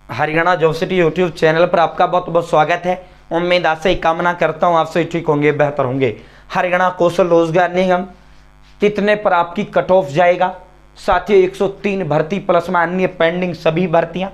Haryana job city YouTube channel पर आपका बहुत बहुत स्वागत है। उम्मीद आपसे कामना करता हूं आप सभी ठीक होंगे, बेहतर होंगे। हरियाणा कौशल रोजगार निगम कितने पर आपकी कट ऑफ जाएगा? साथियों 103 भर्ती प्लस में अन्य पेंडिंग सभी भर्तियां,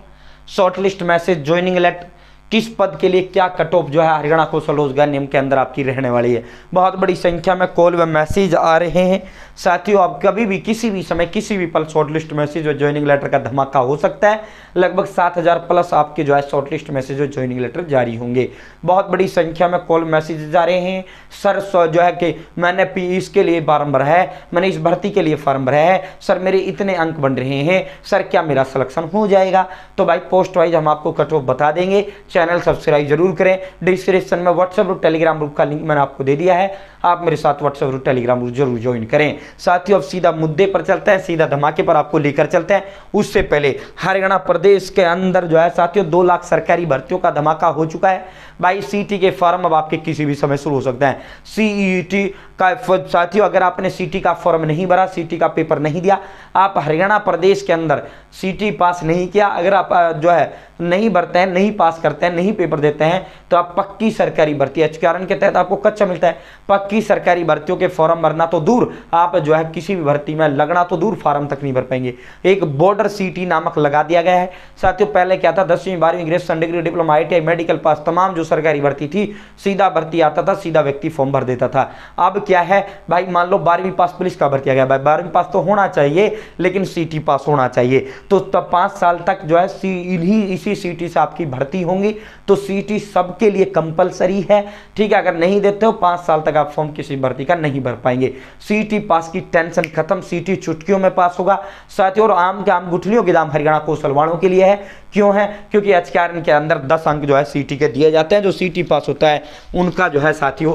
शॉर्टलिस्ट मैसेज, ज्वाइनिंग लेटर, किस पद के लिए क्या कट ऑफ जो है हरियाणा कौशल रोजगार निगम के अंदर आपकी रहने वाली है। बहुत बड़ी संख्या में कॉल व मैसेज आ रहे हैं। साथियों आप कभी भी किसी भी समय किसी भी पल शॉर्टलिस्ट मैसेज और ज्वाइनिंग लेटर का धमाका हो सकता है। लगभग 7000 प्लस आपके जो है शॉर्टलिस्ट मैसेज और ज्वाइनिंग लेटर जारी होंगे। बहुत बड़ी संख्या में कॉल मैसेज जा रहे हैं। सर जो है कि मैंने इसके लिए फॉर्म भरा है, मैंने इस भर्ती के लिए फॉर्म भरा है, सर मेरे इतने अंक बन रहे हैं, सर क्या मेरा सिलेक्शन हो जाएगा? तो भाई पोस्ट वाइज हम आपको कट ऑफ बता देंगे। चैनल सब्सक्राइब जरूर करें। डिस्क्रिप्शन में व्हाट्सएप और टेलीग्राम ग्रुप का लिंक मैंने आपको दे दिया है, आप मेरे साथ व्हाट्सएप और टेलीग्राम ग्रुप जरूर ज्वाइन करें। साथियों अब सीधा मुद्दे पर चलते हैं, सीधा धमाके पर आपको लेकर चलते हैं। उससे पहले हरियाणा प्रदेश के अंदर जो है साथियों 2 लाख सरकारी भर्तियों का धमाका हो चुका है। भाई सीटी के फॉर्म अब आपके किसी भी समय शुरू हो सकते हैं। सीईटी का साथियों अगर आपने सीटी का फॉर्म नहीं भरा, सीटी का पेपर नहीं दिया, आप हरियाणा प्रदेश के अंदर सीटी पास नहीं किया, अगर आप जो है नहीं भरते हैं, नहीं पास करते हैं, नहीं पेपर देते हैं, तो आप पक्की सरकारी भर्ती एचकेआरएन के तहत आपको कच्चा मिलता है। पक्की सरकारी भर्तियों के फॉर्म भरना तो दूर, आप जो है किसी भी भर्ती में लगना तो दूर, फॉर्म तक नहीं भर पाएंगे। एक बॉर्डर सीटी नामक लगा दिया गया है। साथियों पहले क्या था, 10वीं 12वीं graduation degree, diploma, ITI, medical पास, तमाम जो सरकारी भर्ती थी सीधा भर्ती आता था, सीधा व्यक्ति फॉर्म भर देता था। अब क्या है भाई, मान लो 12वीं पास पुलिस का भर्ती आ गया, भाई 12वीं पास तो होना चाहिए लेकिन सीटी पास होना चाहिए। तो तब 5 साल तक जो है इसी सीटी से आपकी भर्ती होंगी। तो सीटी सबके लिए कंपलसरी है, ठीक है। अगर नहीं देते हो 5 साल तक आप फॉर्म किसी भर्ती का नहीं भर पाएंगे। सीटी पास की टेंशन खत्म, सीटी चुटकियों में पास होगा। साथियों और आम के आम गुठलियों के दाम हरियाणा कौशल वालों के लिए है। क्यों है? क्योंकि एचकेआरएन के अंदर 10 अंक जो है सीटी के दिए जाते हैं। जो सीटी पास होता है उनका जो है साथियों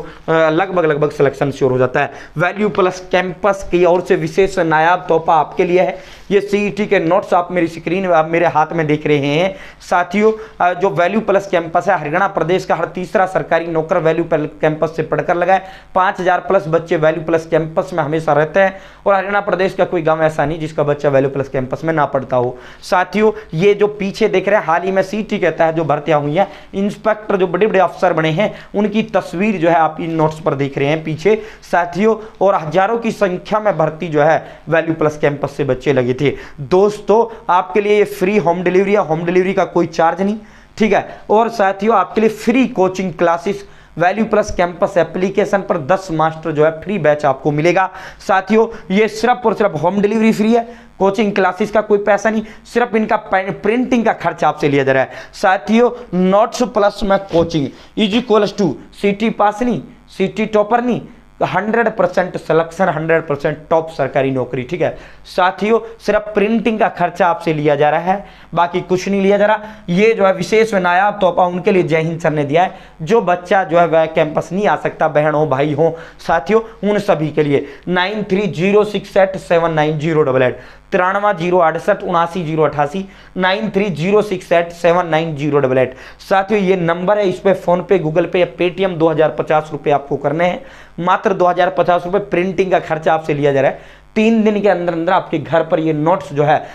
लगभग सिलेक्शन श्योर हो जाता है। वैल्यू प्लस कैंपस की ओर से विशेष नायाब तोहफा आपके लिए है। ये सीईटी के नोट्स आप मेरी स्क्रीन में, आप मेरे हाथ में देख रहे हैं। साथियों जो वैल्यू प्लस कैंपस है, हरियाणा प्रदेश का हर तीसरा सरकारी नौकर वैल्यू प्लस कैंपस से पढ़कर लगा है। 5000 प्लस बच्चे वैल्यू प्लस कैंपस में हमेशा रहते हैं और हरियाणा प्रदेश का कोई गांव ऐसा नहीं जिसका बच्चा वैल्यू प्लस कैंपस में ना पढ़ता हो। साथियों ये जो पीछे देख रहे हैं, हाल ही में सीटी के तहत जो भर्तियां हुई हैं, इंस्पेक्टर जो बड़े बड़े अफसर बने हैं उनकी तस्वीर जो है आप इन नोट्स पर देख रहे हैं पीछे। साथियों और हजारों की संख्या में भर्ती जो है वैल्यू प्लस कैंपस से बच्चे लगे थे। दोस्तों आपके लिए फ्री होम डिलीवरी है, होम डिलीवरी का कोई चार्ज नहीं, ठीक है। और साथियों आपके लिए free coaching classes, value plus campus application पर 10 मास्टर जो है फ्री बैच आपको मिलेगा। साथियों ये सिर्फ और सिर्फ होम डिलीवरी फ्री है, कोचिंग क्लासेस का कोई पैसा नहीं, सिर्फ इनका प्रिंटिंग का खर्चा आपसे लिया जा रहा है। साथियों नोट्स प्लस में कोचिंग इज इक्वल्स टू सीटी पास नहीं, सीटी टॉपर नहीं, 100% सिलेक्शन, 100% टॉप सरकारी नौकरी, ठीक है। साथियों सिर्फ प्रिंटिंग का खर्चा आपसे लिया जा रहा है, बाकी कुछ नहीं लिया जा रहा। ये जो है विशेष में नायाब तोहफा उनके लिए जय हिंद सर ने दिया है जो बच्चा जो है वह कैंपस नहीं आ सकता, बहन हो भाई हो। साथियों उन सभी के लिए 9306879088 9308879088 9306879088। साथियों ये नंबर है, इस पे फोन पे, गूगल पे या पेटीएम 2050 रुपये आपको करने हैं। मात्र 2050 रुपये प्रिंटिंग का खर्चा आपसे लिया जा रहा है। 3 दिन के अंदर अंदर आपके घर पर ये नोट्स जो है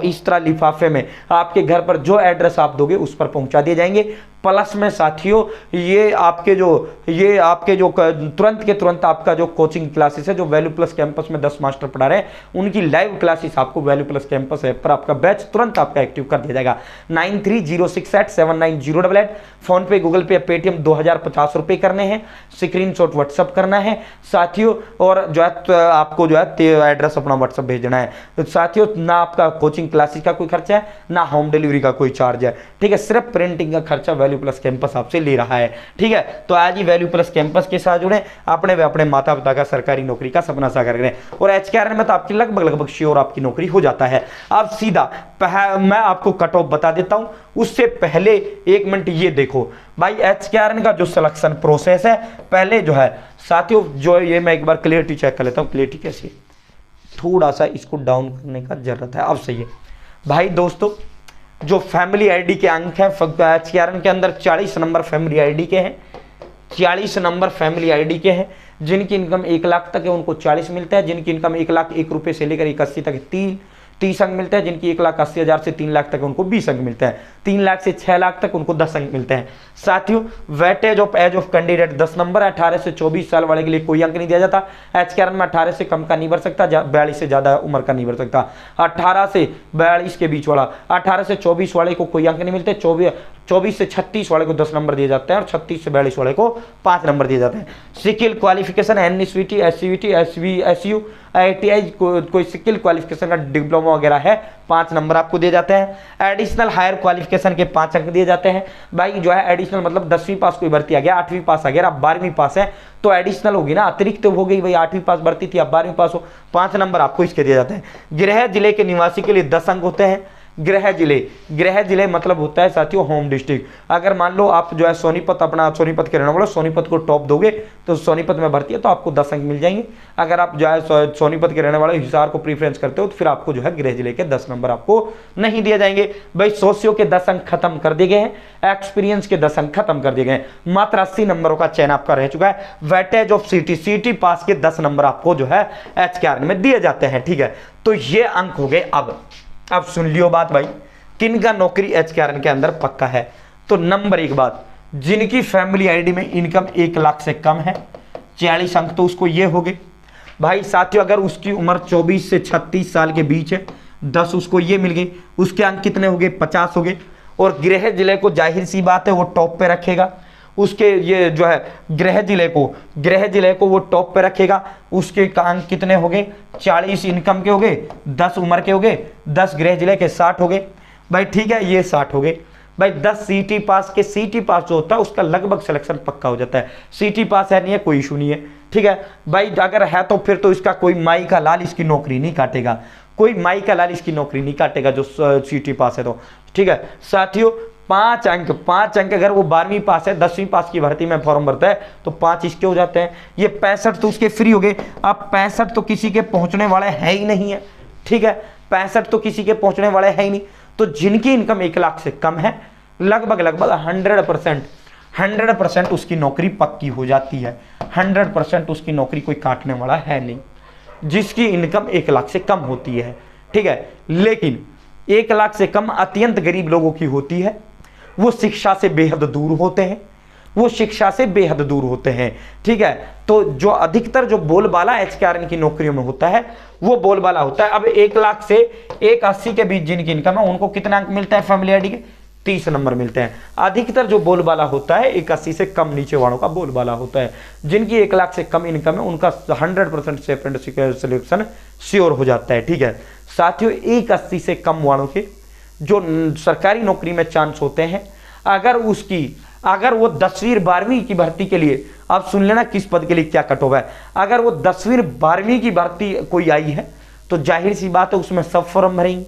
इस तरह लिफाफे में आपके घर पर जो एड्रेस आप दोगे उस पर पहुंचा दिए जाएंगे। प्लस में साथियों ये आपके जो तुरंत के तुरंत आपका जो कोचिंग क्लासेस है, जो वैल्यू प्लस कैंपस में 10 मास्टर पढ़ा रहे हैं उनकी लाइव क्लासेस आपको वैल्यू प्लस कैंपस ऐप पर आपका बैच तुरंत आपका एक्टिव कर दिया जाएगा। 9306879088 फोन पे, गूगल पे, पेटीएम 2050 रुपये करने हैं, स्क्रीनशॉट व्हाट्सअप करना है साथियों। और जो है आपको जो है एड्रेस अपना व्हाट्सअप भेजना है। तो साथियों ना आपका कोचिंग क्लासेस का कोई खर्चा है, ना होम डिलीवरी का कोई चार्ज है, ठीक है। सिर्फ प्रिंटिंग का खर्चा वैल्यू प्लस कैंपस आपसे ले रहा है, ठीक है। तो आज ही वैल्यू प्लस कैंपस के साथ जुड़े, अपने व अपने माता पिता का सरकारी नौकरी का सपना साकार करें। और एचकेआरएन में तो आपकी लगभग श्योर आपकी नौकरी हो जाता है। अब सीधा मैं आपको कट ऑफ बता देता हूं, उससे पहले 1 मिनट ये देखो भाई एचकेआरएन का जो सिलेक्शन प्रोसेस है। पहले जो है साथियों जो ये मैं एक बार क्लियरिटी चेक कर लेता हूं, क्लियरिटी कैसी है, थोड़ा सा इसको डाउन करने का जरूरत है। अब सही है भाई। दोस्तों जो फैमिली आईडी के अंक हैं एचकेआरएन के अंदर 40 नंबर फैमिली आईडी के हैं, 40 नंबर फैमिली आईडी के हैं। जिनकी इनकम 1 लाख तक है उनको 40 मिलता है, जिनकी इनकम 1 लाख 1 रुपये से लेकर 81 तक 30 अंक मिलते हैं। जिनकी 1,80,000 से 3 लाख तक उनको 20 अंक मिलते हैं। 3 लाख से 6 लाख तक उनको 10 अंक मिलते हैं। साथियों weightage of age of candidate 10 number. 18 से 24 साल वाले के लिए कोई अंक नहीं दिया जाता। एचकेआरएन में 18 से कम का नहीं भर सकता, 42 से ज्यादा उम्र का नहीं भर सकता। 18 से 42 के बीच वाला, 18 से 24 वाले को कोई अंक नहीं मिलते। 24 से 36 वाले को 10 नंबर दिए जाते हैं और 36 से 42 वाले को 5 नंबर दिए जाते हैं। Skill qualification NSVT, SCVT, SU, ITI, कोई स्किल क्वालिफिकेशन का डिप्लोमा वगैरह है 5 नंबर आपको दिए जाते हैं। एडिशनल हायर क्वालिफिकेशन के 5 अंक दिए जाते हैं। भाई जो है एडिशनल मतलब 10वीं पास कोई भर्ती आ गया, 8वीं पास आ गया, आप 12वीं पास है तो एडिशनल होगी ना, अतिरिक्त हो गई। भाई 8वीं पास भर्ती थी, आप 12वीं पास हो, 5 नंबर आपको इसके दिए जाते हैं। गृह जिले के निवासी के लिए 10 अंक होते हैं। गृह जिले मतलब होता है साथियों होम डिस्ट्रिक्ट। अगर मान लो आप जो है सोनीपत, अपना सोनीपत के रहने वाले, सोनीपत को टॉप दोगे तो सोनीपत में भर्ती है तो आपको 10 अंक मिल जाएंगे। अगर आप जो है सोनीपत के रहने वाले हिसार को प्रीफरेंस करते हो तो फिर आपको जो है गृह जिले के 10 नंबर आपको नहीं दिए जाएंगे। भाई सोशियो के 10 अंक खत्म कर दिए गए हैं, एक्सपीरियंस के 10 अंक खत्म कर दिए गए हैं। मात्र 80 नंबरों का चयन आपका रह चुका है। वेटेज ऑफ सीटी पास के 10 नंबर आपको जो है एचकेआरएन में दिए जाते हैं। ठीक है, तो ये अंक हो गए। अब सुन लियो बात भाई, किनका नौकरी एचकेआरएन के अंदर पक्का है। तो नंबर 1 बात, जिनकी फैमिली आईडी में इनकम 1 लाख से कम है, 40 अंक तो उसको ये हो गए। भाई साथियों अगर उसकी उम्र 24 से 36 साल के बीच है, 10 उसको ये मिल गई। उसके अंक कितने हो गए? 50 हो गए। और गृह जिले को जाहिर सी बात है वो टॉप पे रखेगा। उसके ये जो है गृह जिले को वो टॉप पे रखेगा। उसके अंक कितने हो गए? 40 इनकम के हो गए, 10 उम्र के हो गए, 10 गृह जिले के 60 हो गए। भाई ठीक है, ये 60 हो गए। भाई 10 सीटी पास के, सीटी पास जो होता है उसका लगभग सिलेक्शन पक्का हो जाता है। सीटी पास है नहीं है कोई इशू नहीं है। ठीक है भाई, अगर है तो फिर तो इसका कोई माई का लाल इसकी नौकरी नहीं काटेगा, कोई माई का लाल इसकी नौकरी नहीं काटेगा जो सीटी पास है तो। ठीक है साथियों, 5 अंक अगर वो 12वीं पास है, 10वीं पास की भर्ती में फॉर्म भरता है तो 5 इसके हो जाते हैं। ये 65 तो उसके फ्री हो गए। अब 65 तो किसी के पहुंचने वाले है ही नहीं है। ठीक है, 65 तो किसी के पहुंचने वाले है ही नहीं। तो जिनकी इनकम 1 लाख से कम है, लगभग 100% उसकी नौकरी पक्की हो जाती है। 100% उसकी नौकरी कोई काटने वाला है नहीं, जिसकी इनकम 1 लाख से कम होती है। ठीक है, लेकिन 1 लाख से कम अत्यंत गरीब लोगों की होती है। वो शिक्षा से बेहद दूर होते हैं। ठीक है, तो जो अधिकतर जो बोलबाला एचकेआरएन की नौकरियों में होता है वो बोलबाला होता है। अब 1 लाख से 1,80 के बीच जिनकी इनकम है उनको कितना अंक मिलता है फैमिली आईडी के? 30 नंबर मिलते हैं। अधिकतर जो बोलबाला होता है 1,80 से कम नीचे वालों का बोलबाला होता है। जिनकी 1 लाख से कम इनकम है उनका 100% सेफ एंड सिलेक्शन श्योर हो जाता है। ठीक है साथियों, 1,80 से कम वालों के जो सरकारी नौकरी में चांस होते हैं, अगर वो 10वीं 12वीं की भर्ती के लिए, आप सुन लेना किस पद के लिए क्या कट ऑफ है। अगर वो 10वीं 12वीं की भर्ती कोई आई है तो जाहिर सी बात है उसमें सब फॉर्म भरेंगे।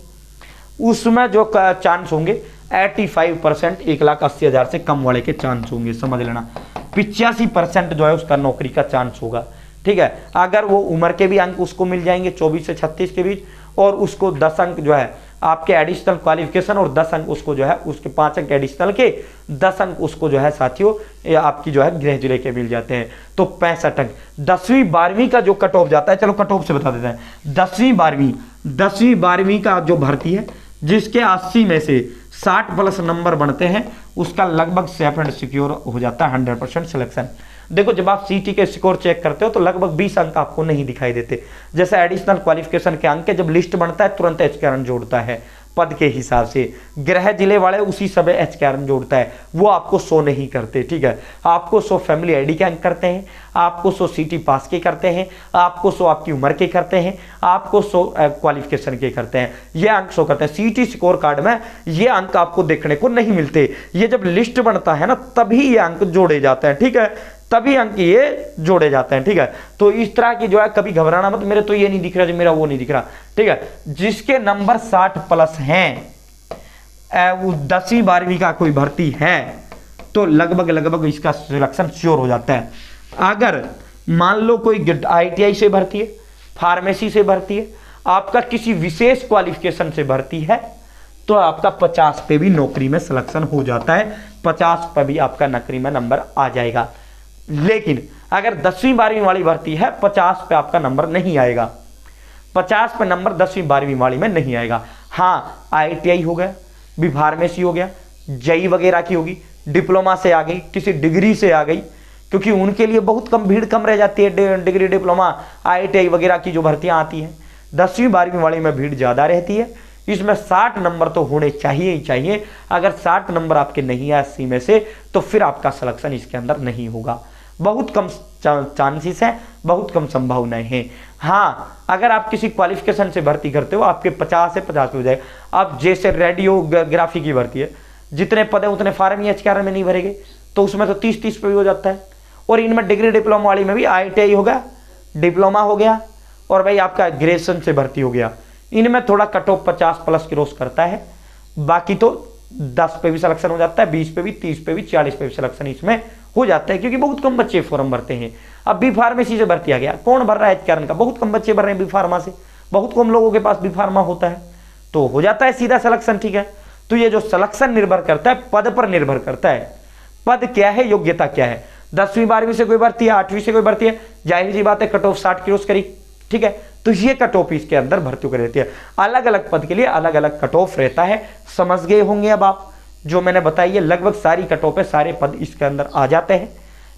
उसमें जो चांस होंगे 85%, 1,80,000 से कम वाले के चांस होंगे, समझ लेना। 85% जो है उसका नौकरी का चांस होगा। ठीक है, अगर वो उम्र के भी अंक उसको मिल जाएंगे 24 से 36 के बीच, और उसको 10 अंक जो है आपके एडिशनल क्वालिफिकेशन और 10 अंक उसको जो है उसके 5 अंक एडिशनल के 10 अंक उसको जो है साथियों आपकी जो है गृह जिले के मिल जाते हैं। तो 65 अंक। 10वीं 12वीं का जो कट ऑफ जाता है, चलो कट ऑफ से बता देते हैं। 10वीं 12वीं का जो भर्ती है जिसके 80 में से 60+ नंबर बनते हैं उसका लगभग सेफ एंड सिक्योर हो जाता है 100% सिलेक्शन। देखो जब आप सीटी के स्कोर चेक करते हो तो लगभग 20 अंक आपको नहीं दिखाई देते। जैसे एडिशनल क्वालिफिकेशन के अंक जब लिस्ट बनता है तुरंत एचकेआरएन जोड़ता है पद के हिसाब से। गृह जिले वाले उसी समय एचकेआरएन जोड़ता है, वो आपको शो नहीं करते। ठीक है, आपको शो फैमिली आईडी के अंक करते हैं, आपको शो सीटी पास के करते हैं, आपको शो आपकी उम्र के करते हैं, आपको शो क्वालिफिकेशन के करते हैं। ये अंक शो करते हैं। सीटी स्कोर कार्ड में ये अंक आपको देखने को नहीं मिलते। ये जब लिस्ट बनता है ना तभी ये अंक जोड़े जाते हैं। ठीक है, तभी अंक ये जोड़े जाते हैं। ठीक है, तो इस तरह की जो है कभी घबराना मत, मेरे तो ये नहीं दिख रहा जो मेरा वो नहीं दिख रहा। ठीक है, जिसके नंबर 60+ हैं, वो 10वीं 12वीं का कोई भर्ती है तो लगभग इसका सिलेक्शन श्योर हो जाता है। अगर मान लो कोई ITI से भर्ती है, फार्मेसी से भर्ती है, आपका किसी विशेष क्वालिफिकेशन से भर्ती है तो आपका 50 पे भी नौकरी में सिलेक्शन हो जाता है। 50 पे भी आपका नौकरी में नंबर आ जाएगा। लेकिन अगर 10वीं 12वीं वाली भर्ती है 50 पे आपका नंबर नहीं आएगा। 50 पे नंबर 10वीं 12वीं वाली में नहीं आएगा। हाँ, ITI हो गया, बी फार्मेसी हो गया, JEE वगैरह की होगी, डिप्लोमा से आ गई, किसी डिग्री से आ गई, क्योंकि उनके लिए बहुत कम भीड़ कम रह जाती है। डिग्री डिप्लोमा ITI वगैरह की जो भर्तियां आती हैं 10वीं 12वीं वाली में भीड़ ज़्यादा रहती है। इसमें 60 नंबर तो होने चाहिए ही चाहिए। अगर 60 नंबर आपके नहीं आए 80 में से तो फिर आपका सिलेक्शन इसके अंदर नहीं होगा। बहुत कम चांसेस है, बहुत कम संभावनाएं हैं। हाँ, अगर आप किसी क्वालिफिकेशन से भर्ती करते हो आपके 50 से 50 पे हो जाएगा। अब जैसे रेडियोग्राफी की भर्ती है, जितने पद है उतने फार्म ही HKR में नहीं भरेंगे, तो उसमें तो 30-30 पे भी हो जाता है। और इनमें डिग्री डिप्लोमा वाली में भी ITI हो गया, डिप्लोमा हो गया और भाई आपका ग्रेजुएशन से भर्ती हो गया। इनमें थोड़ा कट ऑफ 50+ क्रॉस करता है, बाकी तो 10 पे भी सिलेक्शन हो जाता है, 20 पे भी, 30 पे भी, 40 पे भी सिलेक्शन इसमें हो जाता है, क्योंकि बहुत कम बच्चे फॉर्म भरते हैं। अब बी फार्मेसी से भर्ती आ गया, कौन भर रहा है HKR का? बहुत कम बच्चे भर रहे हैं बी फार्मा से, बहुत कम लोगों के पास बी फार्मा होता है, तो हो जाता है सीधा सिलेक्शन। ठीक है, तो ये जो सिलेक्शन निर्भर करता है पद पर निर्भर करता है। पद क्या है, योग्यता क्या है। 10वीं 12वीं से कोई भर्ती है, 8वीं से कोई भर्ती है, जाहिर सी बात है कट ऑफ 60 क्रॉस करी। ठीक है, तो ये कट ऑफ इसके अंदर भर्ती कर रहती है। अलग अलग पद के लिए अलग अलग कट ऑफ रहता है। समझ गए होंगे अब आप, जो मैंने बताई है लगभग सारी कट ऑफ है, सारे पद इसके अंदर आ जाते हैं।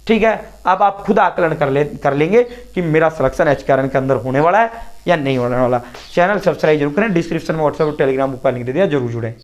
ठीक है, अब आप खुद आकलन कर लेंगे कि मेरा सिलेक्शन HKR के अंदर होने वाला है या नहीं होने वाला। चैनल सब्सक्राइब जरूर करें, डिस्क्रिप्शन में WhatsApp और टेलीग्राम पर लिंक दे दिया, जरूर जुड़े।